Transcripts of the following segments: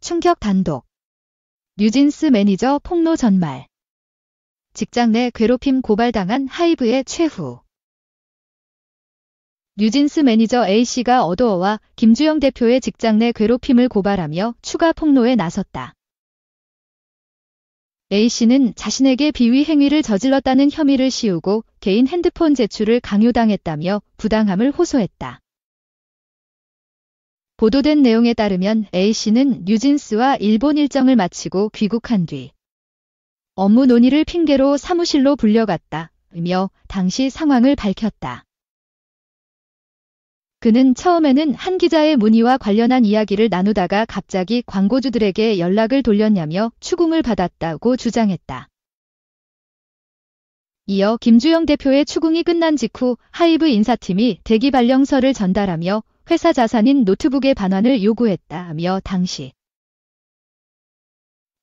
충격 단독. 뉴진스 매니저 폭로 전말. 직장 내 괴롭힘 고발당한 하이브의 최후. 뉴진스 매니저 A씨가 어도어와 김주영 대표의 직장 내 괴롭힘을 고발하며 추가 폭로에 나섰다. A씨는 자신에게 비위 행위를 저질렀다는 혐의를 씌우고 개인 핸드폰 제출을 강요당했다며 부당함을 호소했다. 보도된 내용에 따르면 A씨는 뉴진스와 일본 일정을 마치고 귀국한 뒤 업무 논의를 핑계로 사무실로 불려갔다며 당시 상황을 밝혔다. 그는 처음에는 한 기자의 문의와 관련한 이야기를 나누다가 갑자기 광고주들에게 연락을 돌렸냐며 추궁을 받았다고 주장했다. 이어 김주영 대표의 추궁이 끝난 직후 하이브 인사팀이 대기 발령서를 전달하며 회사 자산인 노트북의 반환을 요구했다며 당시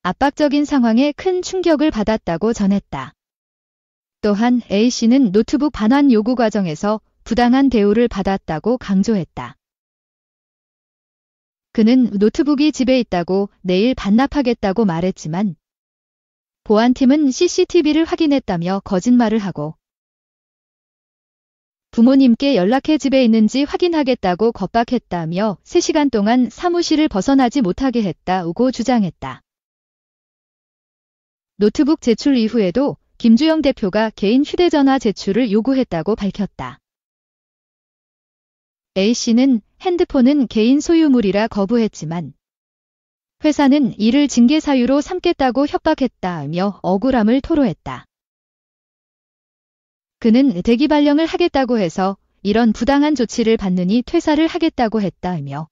압박적인 상황에 큰 충격을 받았다고 전했다. 또한 A씨는 노트북 반환 요구 과정에서 부당한 대우를 받았다고 강조했다. 그는 노트북이 집에 있다고 내일 반납하겠다고 말했지만 보안팀은 CCTV를 확인했다며 거짓말을 하고 부모님께 연락해 집에 있는지 확인하겠다고 겁박했다며 3시간 동안 사무실을 벗어나지 못하게 했다고 주장했다. 노트북 제출 이후에도 김주영 대표가 개인 휴대전화 제출을 요구했다고 밝혔다. A씨는 핸드폰은 개인 소유물이라 거부했지만 회사는 이를 징계 사유로 삼겠다고 협박했다며 억울함을 토로했다. 그는 대기 발령을 하겠다고 해서 이런 부당한 조치를 받느니 퇴사를 하겠다고 했다며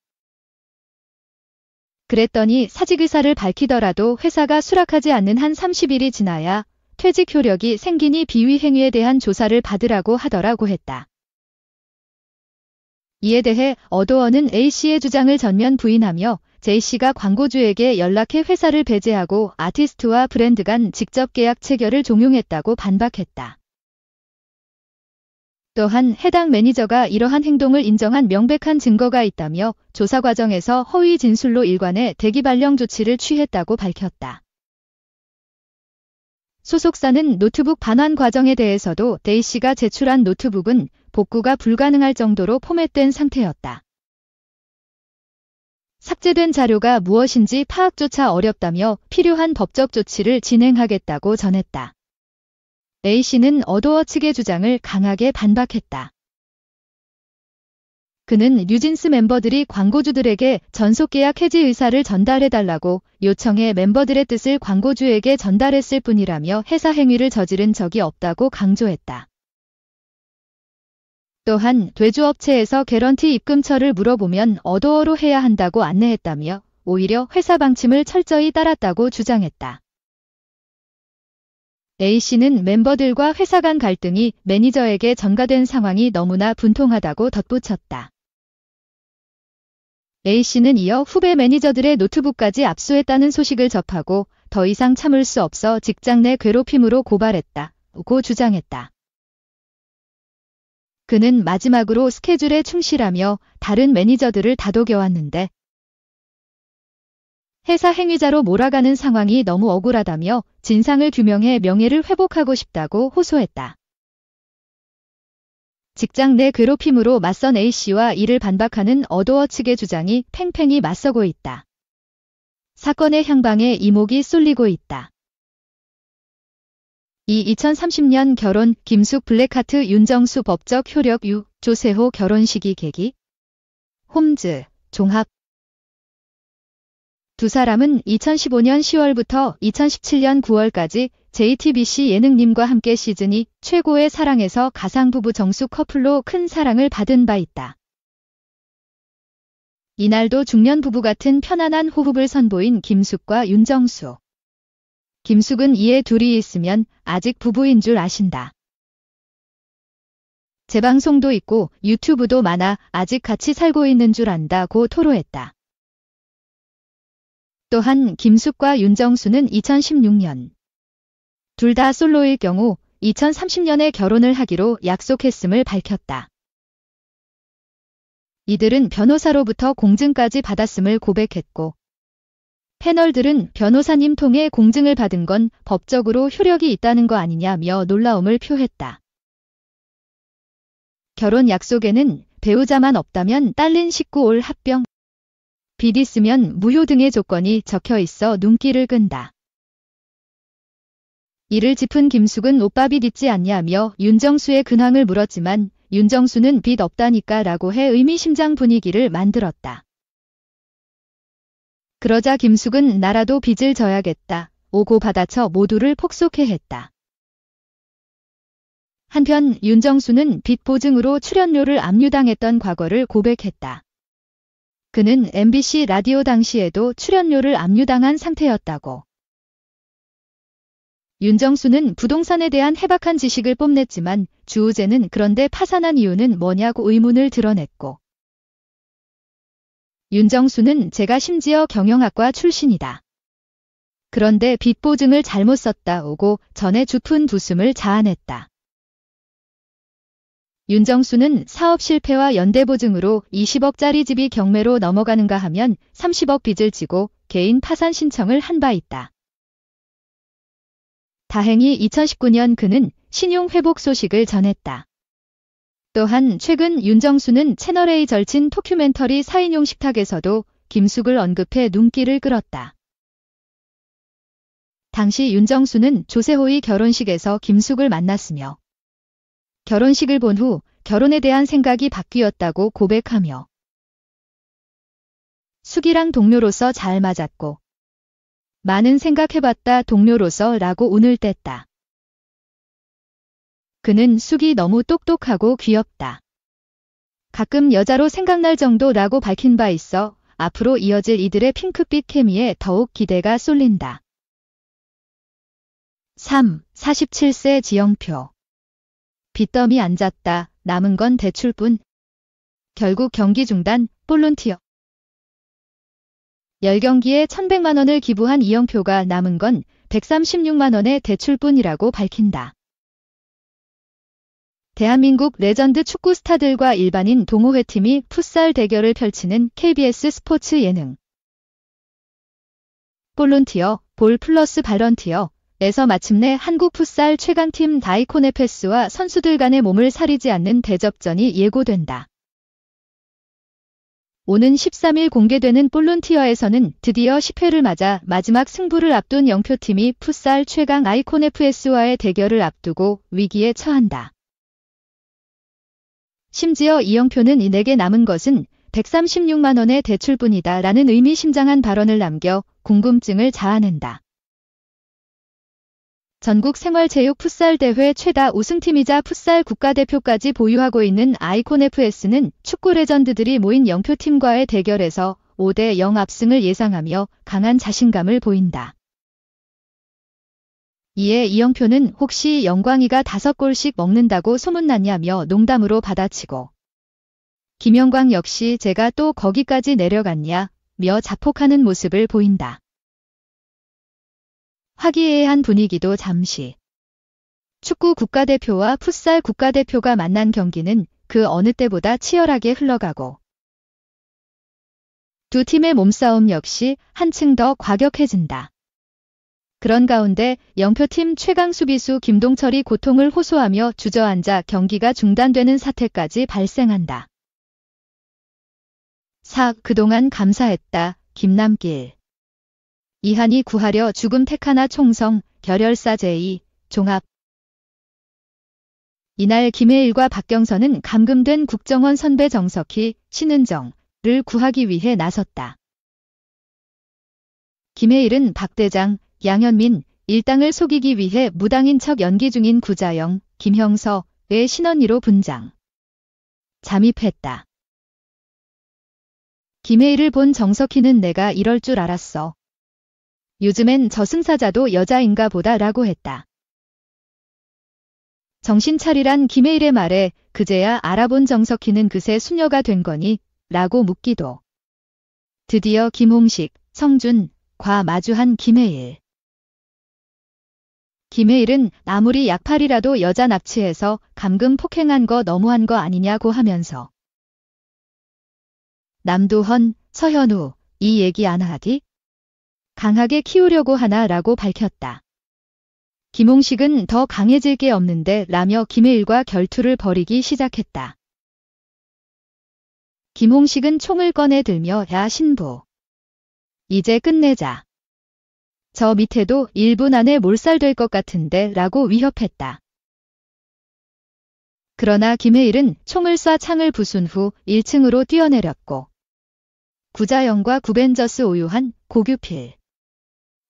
그랬더니 사직 의사를 밝히더라도 회사가 수락하지 않는 한 30일이 지나야 퇴직 효력이 생기니 비위 행위에 대한 조사를 받으라고 하더라고 했다. 이에 대해 어도어는 A씨의 주장을 전면 부인하며 J씨가 광고주에게 연락해 회사를 배제하고 아티스트와 브랜드 간 직접 계약 체결을 종용했다고 반박했다. 또한 해당 매니저가 이러한 행동을 인정한 명백한 증거가 있다며 조사 과정에서 허위 진술로 일관해 대기 발령 조치를 취했다고 밝혔다. 소속사는 노트북 반환 과정에 대해서도 A씨가 제출한 노트북은 복구가 불가능할 정도로 포맷된 상태였다. 삭제된 자료가 무엇인지 파악조차 어렵다며 필요한 법적 조치를 진행하겠다고 전했다. A씨는 어도어 측의 주장을 강하게 반박했다. 그는 뉴진스 멤버들이 광고주들에게 전속계약 해지 의사를 전달해달라고 요청해 멤버들의 뜻을 광고주에게 전달했을 뿐이라며 해사 행위를 저지른 적이 없다고 강조했다. 또한 대주업체에서 개런티 입금처를 물어보면 어도어로 해야 한다고 안내했다며 오히려 회사 방침을 철저히 따랐다고 주장했다. A씨는 멤버들과 회사 간 갈등이 매니저에게 전가된 상황이 너무나 분통하다고 덧붙였다. A씨는 이어 후배 매니저들의 노트북까지 압수했다는 소식을 접하고 더 이상 참을 수 없어 직장 내 괴롭힘으로 고발했다고 주장했다. 그는 마지막으로 스케줄에 충실하며 다른 매니저들을 다독여왔는데 회사 행위자로 몰아가는 상황이 너무 억울하다며 진상을 규명해 명예를 회복하고 싶다고 호소했다. 직장 내 괴롭힘으로 맞선 A씨와 이를 반박하는 어도어 측의 주장이 팽팽히 맞서고 있다. 사건의 향방에 이목이 쏠리고 있다. 2030년 결혼 김숙 블랙하트 윤정수 법적 효력 유 조세호 결혼식이 계기 홈즈 종합 두 사람은 2015년 10월부터 2017년 9월까지 JTBC 예능님과 함께 시즌2 최고의 사랑에서 가상부부 정수 커플로 큰 사랑을 받은 바 있다. 이날도 중년 부부 같은 편안한 호흡을 선보인 김숙과 윤정수. 김숙은 이에 둘이 있으면 아직 부부인 줄 아신다. 재방송도 있고 유튜브도 많아 아직 같이 살고 있는 줄 안다고 토로했다. 또한 김숙과 윤정수는 2016년 둘 다 솔로일 경우 2030년에 결혼을 하기로 약속했음을 밝혔다. 이들은 변호사로부터 공증까지 받았음을 고백했고 패널들은 변호사님 통해 공증을 받은 건 법적으로 효력이 있다는 거 아니냐며 놀라움을 표했다. 결혼 약속에는 배우자만 없다면 딸린 19올 합병, 빚 있으면 무효 등의 조건이 적혀 있어 눈길을 끈다. 이를 짚은 김숙은 오빠 빚 있지 않냐며 윤정수의 근황을 물었지만 윤정수는 빚 없다니까 라고 해 의미심장 분위기를 만들었다. 그러자 김숙은 나라도 빚을 져야겠다. 오고 받아쳐 모두를 폭소케 했다. 한편 윤정수는 빚 보증으로 출연료를 압류당했던 과거를 고백했다. 그는 MBC 라디오 당시에도 출연료를 압류당한 상태였다고. 윤정수는 부동산에 대한 해박한 지식을 뽐냈지만 주우재는 그런데 파산한 이유는 뭐냐고 의문을 드러냈고, 윤정수는 제가 심지어 경영학과 출신이다. 그런데 빚 보증을 잘못 썼다 오고 전에 주푼 두숨을 자아냈다. 윤정수는 사업 실패와 연대보증으로 20억짜리 집이 경매로 넘어가는가 하면 30억 빚을 지고 개인 파산 신청을 한 바 있다. 다행히 2019년 그는 신용 회복 소식을 전했다. 또한 최근 윤정수는 채널A 절친 다큐멘터리 4인용 식탁에서도 김숙을 언급해 눈길을 끌었다. 당시 윤정수는 조세호의 결혼식에서 김숙을 만났으며 결혼식을 본 후 결혼에 대한 생각이 바뀌었다고 고백하며 숙이랑 동료로서 잘 맞았고 많은 생각해봤다 동료로서 라고 운을 뗐다. 그는 숙이 너무 똑똑하고 귀엽다. 가끔 여자로 생각날 정도라고 밝힌 바 있어 앞으로 이어질 이들의 핑크빛 케미에 더욱 기대가 쏠린다. 3. 47세 지영표. 빚더미 앉았다. 남은 건 대출뿐. 결국 경기 중단, 볼런티어. 10경기에 1100만 원을 기부한 이영표가 남은 건 136만 원의 대출뿐이라고 밝힌다. 대한민국 레전드 축구 스타들과 일반인 동호회팀이 풋살 대결을 펼치는 KBS 스포츠 예능. 볼런티어, 볼 플러스 발런티어. 에서 마침내 한국 풋살 최강팀 다이코네페스와 선수들 간의 몸을 사리지 않는 대접전이 예고된다. 오는 13일 공개되는 볼런티어에서는 드디어 10회를 맞아 마지막 승부를 앞둔 영표팀이 풋살 최강 아이코네프S와의 대결을 앞두고 위기에 처한다. 심지어 이영표는 내게 남은 것은 136만 원의 대출뿐이다 라는 의미심장한 발언을 남겨 궁금증을 자아낸다. 전국 생활체육 풋살대회 최다 우승팀이자 풋살 국가대표까지 보유하고 있는 아이콘FS는 축구 레전드들이 모인 영표팀과의 대결에서 5대0 압승을 예상하며 강한 자신감을 보인다. 이에 이영표는 혹시 영광이가 5골씩 먹는다고 소문났냐며 농담으로 받아치고 김영광 역시 제가 또 거기까지 내려갔냐 며 자폭하는 모습을 보인다. 화기애애한 분위기도 잠시. 축구 국가대표와 풋살 국가대표가 만난 경기는 그 어느 때보다 치열하게 흘러가고 두 팀의 몸싸움 역시 한층 더 과격해진다. 그런 가운데 영표팀 최강 수비수 김동철이 고통을 호소하며 주저앉아 경기가 중단되는 사태까지 발생한다. 4. 그동안 감사했다. 김남길. 이한이 구하려 죽음 택하나 총성, 결혈사 제2, 종합. 이날 김혜일과 박경선은 감금된 국정원 선배 정석희, 신은정을 구하기 위해 나섰다. 김혜일은 박 대장, 양현민, 일당을 속이기 위해 무당인 척 연기 중인 구자영, 김형서의 신언니로 분장. 잠입했다. 김혜일을 본 정석희는 내가 이럴 줄 알았어. 요즘엔 저승사자도 여자인가 보다 라고 했다. 정신 차리란 김혜일의 말에 그제야 알아본 정석희는 그새 수녀가 된 거니? 라고 묻기도. 드디어 김홍식, 성준,과 마주한 김혜일. 김혜일은 아무리 약팔이라도 여자 납치해서 감금 폭행한 거 너무한 거 아니냐고 하면서 남도헌, 서현우, 이 얘기 안 하디? 강하게 키우려고 하나라고 밝혔다. 김홍식은 더 강해질 게 없는데 라며 김해일과 결투를 벌이기 시작했다. 김홍식은 총을 꺼내 들며 야 신부. 이제 끝내자. 저 밑에도 1분 안에 몰살될 것 같은데 라고 위협했다. 그러나 김해일은 총을 쏴 창을 부순 후 1층으로 뛰어내렸고 구자영과 구벤저스 오유한, 고규필,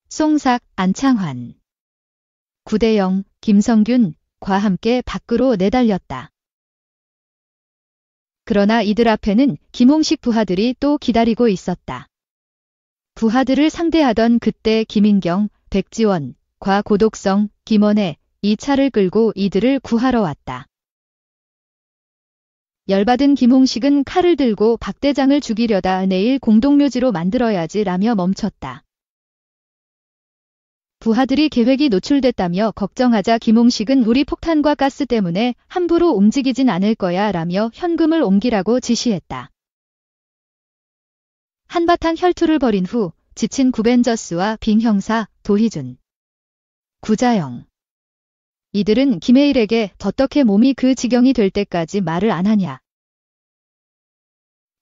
송삭, 안창환, 구대영, 김성균과 함께 밖으로 내달렸다. 그러나 이들 앞에는 김홍식 부하들이 또 기다리고 있었다. 부하들을 상대하던 그때 김인경, 백지원과 고독성, 김원혜, 이 차를 끌고 이들을 구하러 왔다. 열받은 김홍식은 칼을 들고 박 대장을 죽이려다 내일 공동묘지로 만들어야지 라며 멈췄다. 부하들이 계획이 노출됐다며 걱정하자 김홍식은 우리 폭탄과 가스 때문에 함부로 움직이진 않을 거야 라며 현금을 옮기라고 지시했다. 한바탕 혈투를 벌인 후 지친 구벤저스와 빙 형사, 도희준, 구자영. 이들은 김해일에게 어떻게 몸이 그 지경이 될 때까지 말을 안 하냐.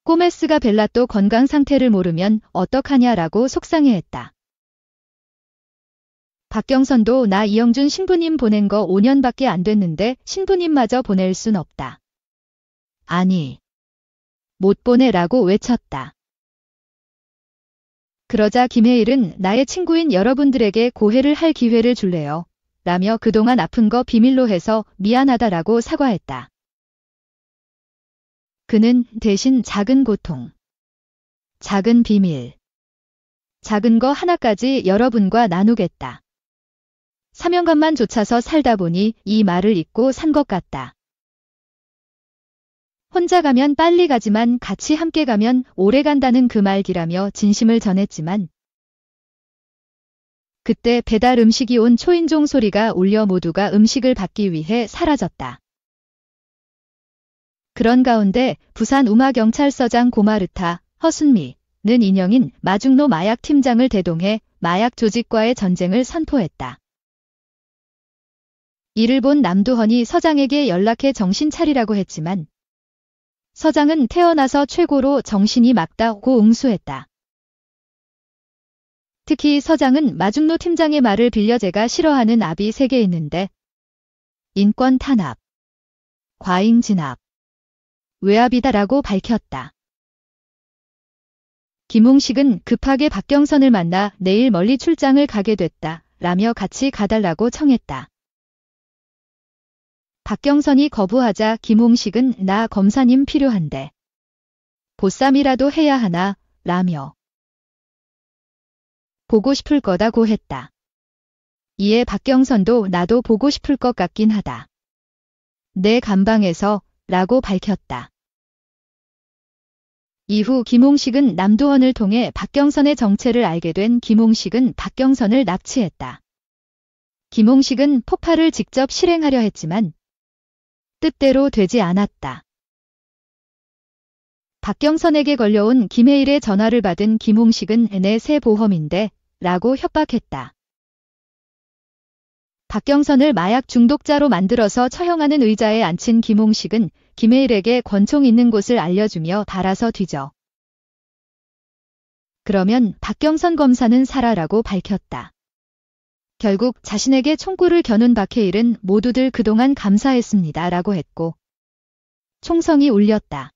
꼬메스가 벨라또 건강 상태를 모르면 어떡하냐라고 속상해했다. 박경선도 나 이영준 신부님 보낸 거 5년밖에 안 됐는데 신부님마저 보낼 순 없다. 아니, 못 보내라고 외쳤다. 그러자 김해일은 나의 친구인 여러분들에게 고해를 할 기회를 줄래요. 라며 그동안 아픈 거 비밀로 해서 미안하다라고 사과했다. 그는 대신 작은 고통, 작은 비밀, 작은 거 하나까지 여러분과 나누겠다. 사명감만 좇아서 살다 보니 이 말을 잊고 산 것 같다. 혼자 가면 빨리 가지만 같이 함께 가면 오래 간다는 그 말기라며 진심을 전했지만 그때 배달 음식이 온 초인종 소리가 울려 모두가 음식을 받기 위해 사라졌다. 그런 가운데 부산 우마경찰서장 고마르타, 허순미는 인형인 마중노 마약팀장을 대동해 마약 조직과의 전쟁을 선포했다. 이를 본 남두헌이 서장에게 연락해 정신 차리라고 했지만 서장은 태어나서 최고로 정신이 맑다고 응수했다. 특히 서장은 마중노 팀장의 말을 빌려 제가 싫어하는 압이 3개 있는데 인권 탄압, 과잉 진압, 외압이다라고 밝혔다. 김홍식은 급하게 박경선을 만나 내일 멀리 출장을 가게 됐다 라며 같이 가달라고 청했다. 박경선이 거부하자 김홍식은 나 검사님 필요한데 보쌈이라도 해야 하나 라며 보고 싶을 거다고 했다. 이에 박경선도 나도 보고 싶을 것 같긴 하다. 내 감방에서 라고 밝혔다. 이후 김홍식은 남두헌을 통해 박경선의 정체를 알게 된 김홍식은 박경선을 납치했다. 김홍식은 폭발을 직접 실행하려 했지만 뜻대로 되지 않았다. 박경선에게 걸려온 김해일의 전화를 받은 김홍식은 내 새 보험인데 라고 협박했다. 박경선을 마약 중독자로 만들어서 처형하는 의자에 앉힌 김홍식은 김해일에게 권총 있는 곳을 알려주며 달아서 뒤져. 그러면 박경선 검사는 살아라고 밝혔다. 결국 자신에게 총구를 겨눈 박해일은 모두들 그동안 감사했습니다 라고 했고 총성이 울렸다.